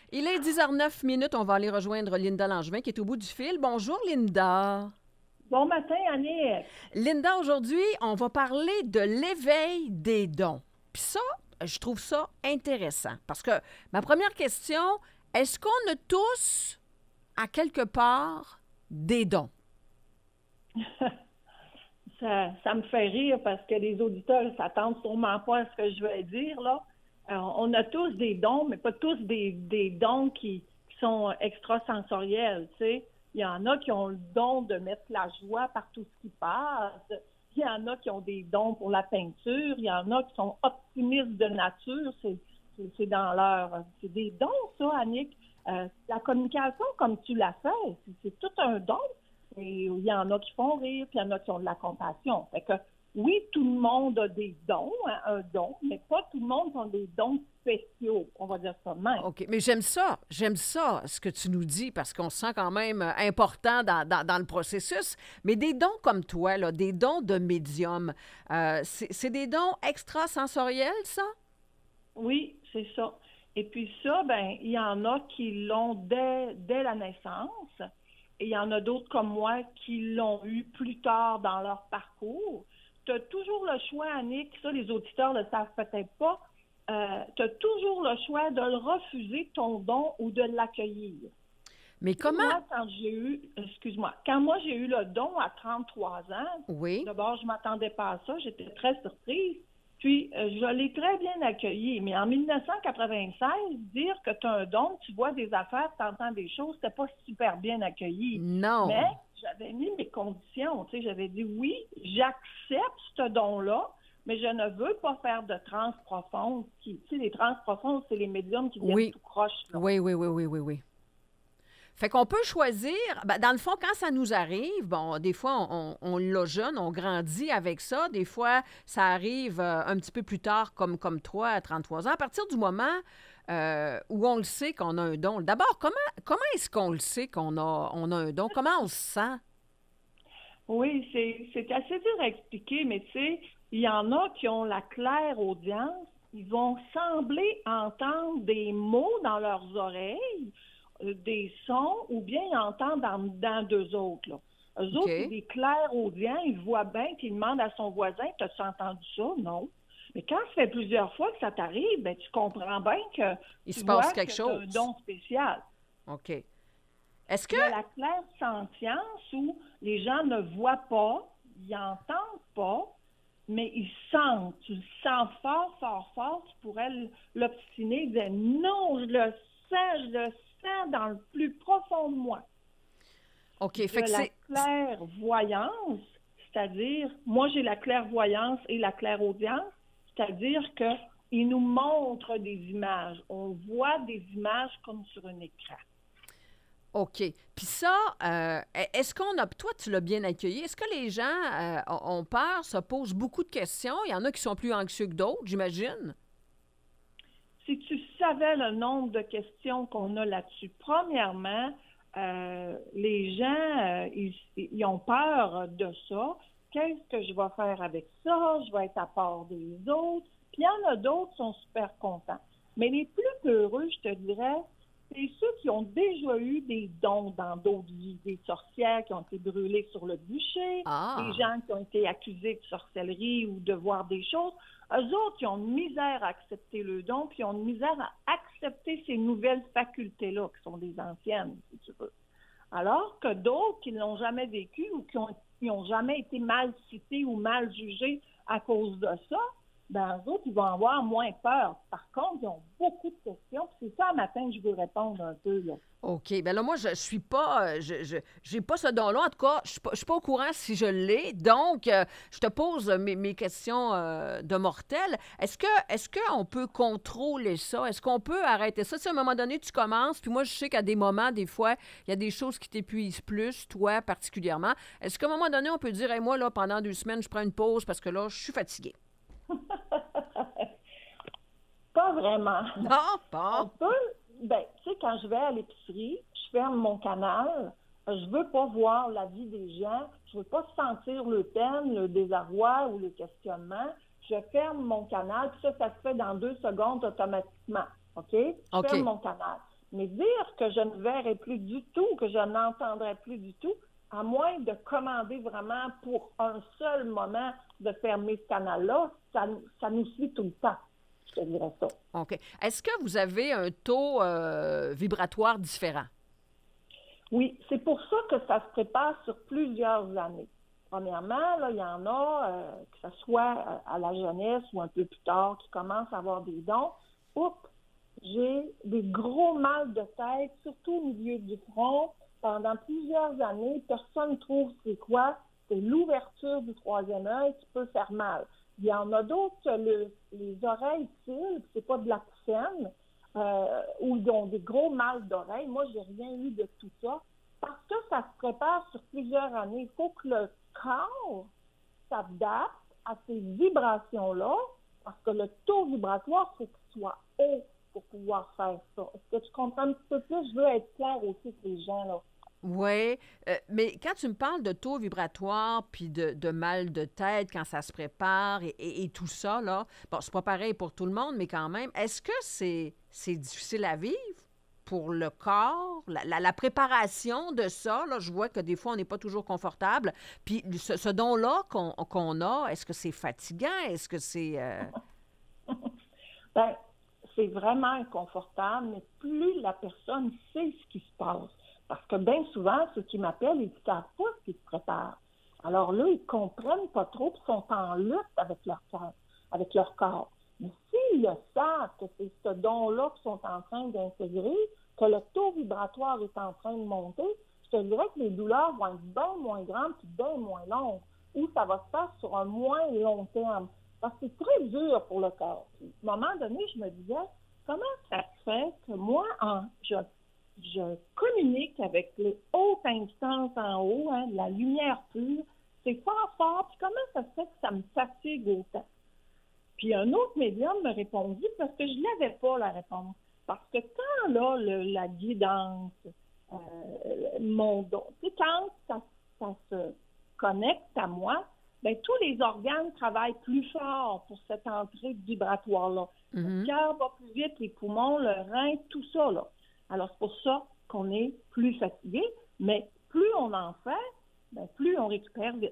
Il est 10h09 minutes. On va aller rejoindre Linda Langevin qui est au bout du fil. Bonjour, Linda. Bon matin, Annick. Linda, aujourd'hui, on va parler de l'éveil des dons. Puis ça, je trouve ça intéressant parce que ma première question, est-ce qu'on a tous, à quelque part, des dons? Ça me fait rire parce que les auditeurs ne s'attendent sûrement pas à ce que je vais dire, là. On a tous des dons, mais pas tous des dons qui sont extrasensoriels, tu sais. Il y en a qui ont le don de mettre la joie par tout ce qui passe. Il y en a qui ont des dons pour la peinture. Il y en a qui sont optimistes de nature. C'est dans leur... C'est des dons, ça, Annick. La communication, comme tu l'as fait, c'est tout un don. Et il y en a qui font rire, puis il y en a qui ont de la compassion. Fait que, oui, tout le monde a des dons, hein, un don, mais pas tout le monde a des dons spéciaux, on va dire ça de même. OK, mais j'aime ça, ce que tu nous dis, parce qu'on se sent quand même important dans le processus. Mais des dons comme toi, là, des dons de médium, c'est des dons extrasensoriels, ça? Oui, c'est ça. Et puis ça, ben, il y en a qui l'ont dès la naissance, et il y en a d'autres comme moi qui l'ont eu plus tard dans leur parcours. Tu as toujours le choix, Annick, ça les auditeurs ne le savent peut-être pas, tu as toujours le choix de le refuser, ton don, ou de l'accueillir. Mais comment? Moi, quand moi j'ai eu le don à 33 ans, Oui. d'abord, je ne m'attendais pas à ça, j'étais très surprise. Puis, je l'ai très bien accueilli. Mais en 1996, dire que tu as un don, tu vois des affaires, tu entends des choses, c'était pas super bien accueilli. Non. Mais j'avais mis mes conditions. Tu sais, j'avais dit oui, j'accepte ce don-là, mais je ne veux pas faire de transe profonde. Tu sais, les transes profondes, c'est les médiums qui viennent tout croche, là. Oui. Fait qu'on peut choisir, ben, dans le fond, quand ça nous arrive, bon, des fois, on l'a jeune, on grandit avec ça. Des fois, ça arrive un petit peu plus tard, comme toi, à 33 ans. À partir du moment où on le sait qu'on a un don. D'abord, comment est-ce qu'on le sait on a un don? Comment on se sent? Oui, c'est assez dur à expliquer, mais tu sais, il y en a qui ont la claire audience. Ils vont sembler entendre des mots dans leurs oreilles, des sons, ou bien ils entendent dans d'eux autres, là. Eux autres, c'est OK. des clairs audients, ils voient bien, puis ils demandent à son voisin, t'as-tu entendu ça? Non. Mais quand ça fait plusieurs fois que ça t'arrive, ben tu comprends bien que Il tu se passe vois quelque que tu as un chose. don spécial. OK. Est-ce que... Il y a la claire sentience où les gens ne voient pas, ils n'entendent pas, mais ils sentent. Tu le sens fort, tu pourrais l'obstiner et dire non, je le sens dans le plus profond de moi. OK, De fait que la c'est... clairvoyance, c'est-à-dire, moi j'ai la clairvoyance et la clairaudience, c'est-à-dire qu'ils nous montrent des images. On voit des images comme sur un écran. OK. Puis ça, est-ce qu'on a... Toi, tu l'as bien accueilli. Est-ce que les gens ont peur, se posent beaucoup de questions? Il y en a qui sont plus anxieux que d'autres, j'imagine. Si tu savais le nombre de questions qu'on a là-dessus, premièrement, les gens, ils ont peur de ça. Qu'est-ce que je vais faire avec ça? Je vais être à part des autres. Puis il y en a d'autres qui sont super contents. Mais les plus heureux, je te dirais, c'est ceux qui ont déjà eu des dons dans d'autres vies, des sorcières qui ont été brûlées sur le bûcher, des Ah, gens qui ont été accusés de sorcellerie ou de voir des choses. Eux autres, ils ont une misère à accepter le don, puis ils ont une misère à accepter ces nouvelles facultés-là, qui sont des anciennes, si tu veux. Alors que d'autres qui ne l'ont jamais vécu ou qui ont jamais été mal cités ou mal jugés à cause de ça, ben, eux autres, ils vont avoir moins peur. Par contre, ils ont beaucoup de questions. Puis c'est ça, matin, que je veux répondre un peu, là. OK. Ben là, moi, je suis pas... j'ai pas ce don-là. En tout cas, je suis pas au courant si je l'ai. Donc, je te pose mes questions de mortel. Est-ce qu'on peut contrôler ça? Est-ce qu'on peut arrêter ça? Si à un moment donné, tu commences, puis moi, je sais qu'à des moments, des fois, il y a des choses qui t'épuisent plus, toi particulièrement. Est-ce qu'à un moment donné, on peut dire, hey, moi, là, pendant 2 semaines, je prends une pause parce que là, je suis fatiguée? Pas vraiment. Non, On pas. peut, ben, tu sais, quand je vais à l'épicerie, je ferme mon canal. Je veux pas voir la vie des gens. Je veux pas sentir le peine, le désarroi ou le questionnement. Je ferme mon canal, puis ça se fait dans 2 secondes automatiquement. OK? Je OK. ferme mon canal. Mais dire que je ne verrai plus du tout, que je n'entendrai plus du tout, à moins de commander vraiment pour un seul moment de fermer ce canal-là, ça nous suit tout le temps, je te dirais ça. OK. Est-ce que vous avez un taux vibratoire différent? Oui, c'est pour ça que ça se prépare sur plusieurs années. Premièrement, là, il y en a, que ce soit à la jeunesse ou un peu plus tard, qui commencent à avoir des dons. Oups, j'ai des gros mal de tête, surtout au milieu du front. Pendant plusieurs années, personne ne trouve c'est quoi. C'est l'ouverture du troisième œil qui peut faire mal. Il y en a d'autres que les oreilles filent, c'est pas de la poussienne, ou ils ont des gros mal d'oreilles. Moi, j'ai rien eu de tout ça. Parce que ça se prépare sur plusieurs années. Il faut que le corps s'adapte à ces vibrations-là, parce que le taux vibratoire, il faut qu'il soit haut pour pouvoir faire ça. Est-ce que tu comprends un petit peu plus? Je veux être claire aussi pour les gens, là. Oui, mais quand tu me parles de taux vibratoire puis de mal de tête quand ça se prépare et tout ça, là, bon, c'est pas pareil pour tout le monde, mais quand même, est-ce que c'est difficile à vivre pour le corps? La préparation de ça, là, je vois que des fois, on n'est pas toujours confortable. Puis ce don-là qu'on a, est-ce que c'est fatigant? Est-ce que c'est... Ben, c'est vraiment inconfortable, mais plus la personne sait ce qui se passe. Parce que bien souvent, ceux qui m'appellent, ils ne savent pas ce qui se prépare. Alors là, ils ne comprennent pas trop, puis sont en lutte avec leur cœur, avec leur corps. Mais s'ils le savent que c'est ce don-là qu'ils sont en train d'intégrer, que le taux vibratoire est en train de monter, je te dirais que les douleurs vont être bien moins grandes puis bien moins longues, ou ça va se faire sur un moins long terme. Parce que c'est très dur pour le corps. Puis, à un moment donné, je me disais, comment ça se fait que moi, je communique avec les hautes instances en haut, hein, la lumière pure, c'est fort fort, puis comment ça se fait que ça me fatigue autant? Puis un autre médium me répondit parce que je n'avais pas la réponse. Parce que quand là, la guidance, mon don, tu sais, quand ça se connecte à moi, bien, tous les organes travaillent plus fort pour cette entrée vibratoire-là. Le cœur va plus vite, les poumons, le rein, tout ça, là. Alors, c'est pour ça qu'on est plus fatigué, mais plus on en fait, bien, plus on récupère vite.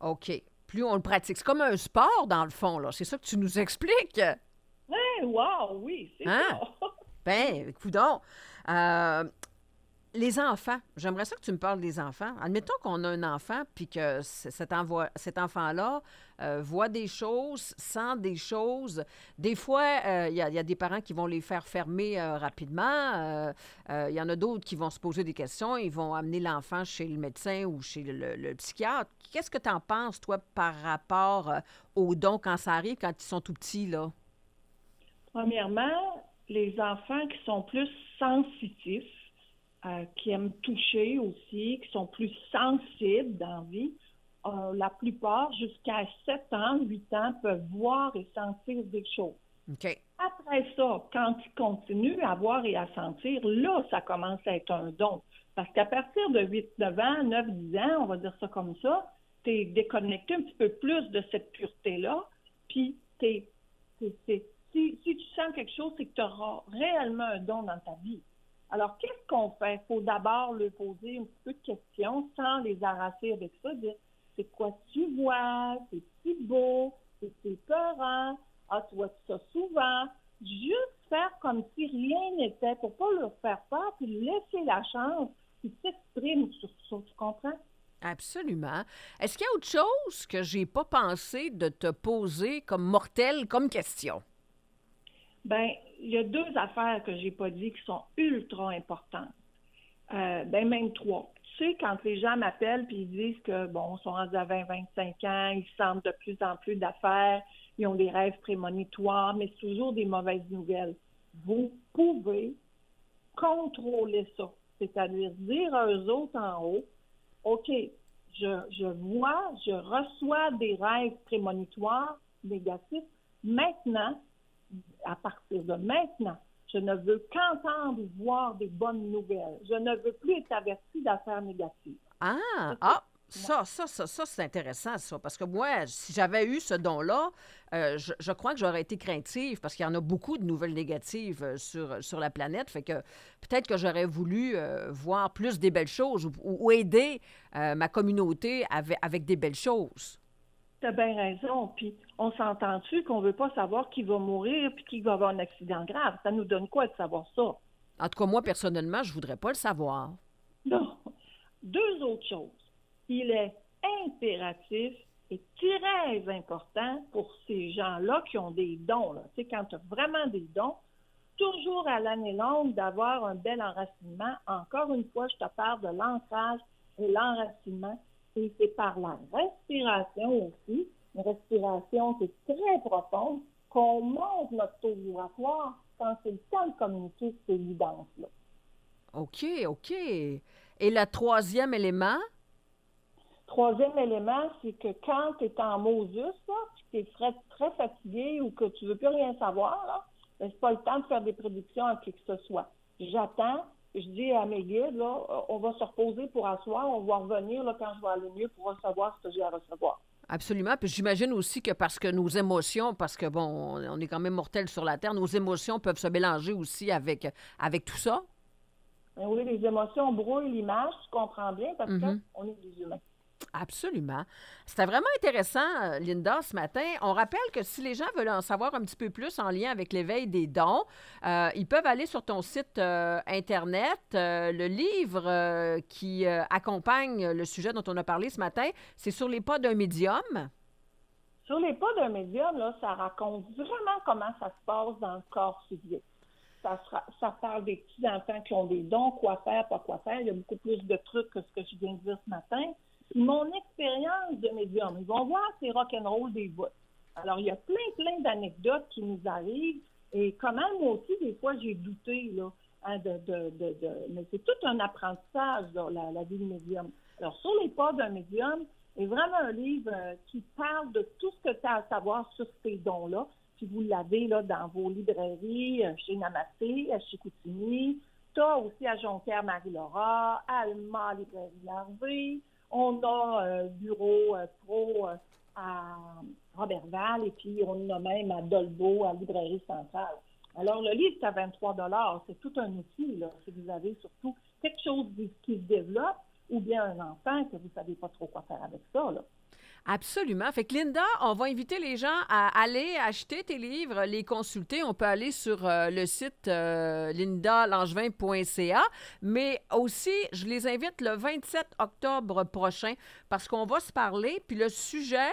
OK. Plus on le pratique. C'est comme un sport, dans le fond, là. C'est ça que tu nous expliques. Hey, wow, oui, c'est ça. Ben, coudonc. Les enfants, j'aimerais ça que tu me parles des enfants. Admettons qu'on a un enfant puis que cet enfant-là voit des choses, sent des choses. Des fois, il y a des parents qui vont les faire fermer rapidement. Il y en a d'autres qui vont se poser des questions. Ils vont amener l'enfant chez le médecin ou chez le psychiatre. Qu'est-ce que tu en penses, toi, par rapport aux dons quand ça arrive, quand ils sont tout petits, là? Premièrement, les enfants qui sont plus sensitifs, qui aiment toucher aussi, qui sont plus sensibles dans la vie, la plupart, jusqu'à 7 ans, 8 ans, peuvent voir et sentir des choses. OK. Après ça, quand ils continuent à voir et à sentir, là, ça commence à être un don. Parce qu'à partir de 8, 9 ans, 9, 10 ans, on va dire ça comme ça, tu es déconnecté un petit peu plus de cette pureté-là, puis si tu sens quelque chose, c'est que tu auras réellement un don dans ta vie. Alors, qu'est-ce qu'on fait? Il faut d'abord leur poser un petit peu de questions sans les arracher avec ça, dire c'est quoi tu vois, c'est si beau, c'est épeurant, tu vois ça souvent. Juste faire comme si rien n'était pour pas leur faire peur, puis laisser la chance qu'ils s'expriment sur ça, tu comprends? Absolument. Est-ce qu'il y a autre chose que j'ai pas pensé de te poser comme mortel, comme question? Bien, il y a 2 affaires que j'ai pas dit qui sont ultra importantes. Même 3. Tu sais, quand les gens m'appellent puis ils disent que, bon, ils sont rendus à 20, 25 ans, ils sentent de plus en plus d'affaires, ils ont des rêves prémonitoires, mais c'est toujours des mauvaises nouvelles. Vous pouvez contrôler ça. C'est-à-dire dire à eux autres en haut, OK, je vois, je reçois des rêves prémonitoires négatifs. Maintenant, à partir de maintenant, je ne veux qu'entendre ou voir des bonnes nouvelles. Je ne veux plus être averti d'affaires négatives. Ah, Ça, c'est intéressant, ça, parce que moi, si j'avais eu ce don-là, je crois que j'aurais été craintive, parce qu'il y en a beaucoup de nouvelles négatives sur la planète, fait que peut-être que j'aurais voulu voir plus des belles choses ou aider ma communauté avec des belles choses. Tu as bien raison. Puis, on s'entend-tu qu'on veut pas savoir qui va mourir puis qui va avoir un accident grave? Ça nous donne quoi de savoir ça? En tout cas, moi, personnellement, je voudrais pas le savoir. Non. Deux autres choses. Il est impératif et très important pour ces gens-là qui ont des dons. Là. Tu sais, quand tu as vraiment des dons, toujours à l'année longue d'avoir un bel enracinement. Encore une fois, je te parle de l'ancrage et l'enracinement. Et c'est par la respiration aussi, une respiration qui est très profonde, qu'on monte notre taux vibratoire quand c'est le temps de communiquer ces évidences-là. OK, OK. Et le troisième élément? Troisième élément, c'est que quand tu es en Moses, là, puis tu es très fatigué ou que tu veux plus rien savoir, là, ben, c'est pas le temps de faire des prédictions à qui que ce soit. J'attends, je dis à mes guides, là, on va se reposer pour asseoir, on va revenir là, quand je vais aller mieux pour recevoir ce que j'ai à recevoir. Absolument. Puis j'imagine aussi que parce que nos émotions, parce que, bon, on est quand même mortels sur la Terre, nos émotions peuvent se mélanger aussi avec tout ça. Ben oui, les émotions brouillent l'image, tu comprends bien, parce Mhm. qu'on est des humains. Absolument. C'était vraiment intéressant, Linda, ce matin. On rappelle que si les gens veulent en savoir un petit peu plus en lien avec l'éveil des dons, ils peuvent aller sur ton site Internet. Le livre qui accompagne le sujet dont on a parlé ce matin, c'est Sur les pas d'un médium. Sur les pas d'un médium, là, ça raconte vraiment comment ça se passe dans le corps physique. Ça parle des petits-enfants qui ont des dons, quoi faire, pas quoi faire. Il y a beaucoup plus de trucs que ce que je viens de dire ce matin. Puis mon expérience de médium, ils vont voir ces rock'n'roll des bouts. Alors, il y a plein d'anecdotes qui nous arrivent. Et comment, moi aussi, des fois, j'ai douté, là, hein, mais c'est tout un apprentissage, là, la vie de médium. Alors, Sur les pas d'un médium est vraiment un livre qui parle de tout ce que tu as à savoir sur ces dons-là. Puis vous l'avez là dans vos librairies, chez Namasté, à Chicoutimi. Tu as aussi à Jonquière-Marie-Laura, à Alma, librairie Larvé. On a un bureau pro à Robertval et puis on en a même à Dolbeau, à Librairie Centrale. Alors, le livre, c'est à 23 $. C'est tout un outil, là, si vous avez surtout quelque chose qui se développe ou bien un enfant que vous ne savez pas trop quoi faire avec ça, là. Absolument. Fait que Linda, on va inviter les gens à aller acheter tes livres, les consulter. On peut aller sur le site lindalangevin.ca, mais aussi, je les invite le 27 octobre prochain parce qu'on va se parler. Puis le sujet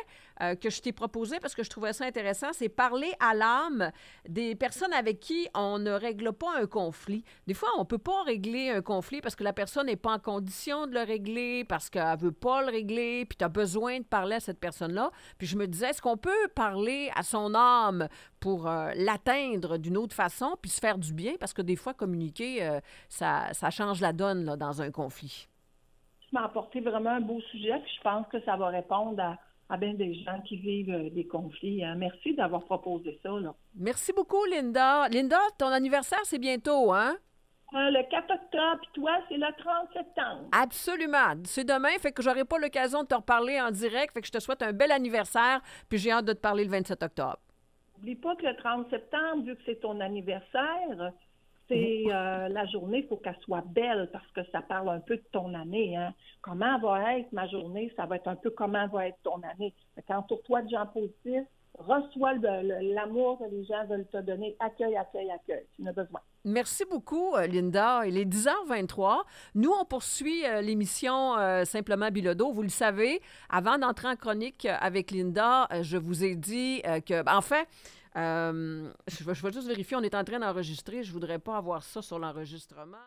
que je t'ai proposé, parce que je trouvais ça intéressant, c'est parler à l'âme des personnes avec qui on ne règle pas un conflit. Des fois, on ne peut pas régler un conflit parce que la personne n'est pas en condition de le régler, parce qu'elle ne veut pas le régler, puis tu as besoin de parler à cette personne-là. Puis je me disais, est-ce qu'on peut parler à son âme pour l'atteindre d'une autre façon, puis se faire du bien? Parce que des fois, communiquer, ça change la donne là, dans un conflit. Tu m'as apporté vraiment un beau sujet, puis je pense que ça va répondre à bien des gens qui vivent des conflits. Hein. Merci d'avoir proposé ça, là. Merci beaucoup, Linda. Linda, ton anniversaire, c'est bientôt, hein? Le 4 octobre, puis toi, c'est le 30 septembre. Absolument. C'est demain, fait que j'aurai pas l'occasion de te reparler en direct, fait que je te souhaite un bel anniversaire, puis j'ai hâte de te parler le 27 octobre. N'oublie pas que le 30 septembre, vu que c'est ton anniversaire, c'est la journée, il faut qu'elle soit belle parce que ça parle un peu de ton année. Hein. Comment va être ma journée? Ça va être un peu comment va être ton année. Quand entoure-toi de gens positifs, reçois l'amour que les gens veulent te donner. Accueil. Tu en as besoin. Merci beaucoup, Linda. Il est 10h23. Nous, on poursuit l'émission Simplement Bilodeau. Vous le savez, avant d'entrer en chronique avec Linda, je vous ai dit que, en fait, je vais juste vérifier, on est en train d'enregistrer. Je voudrais pas avoir ça sur l'enregistrement.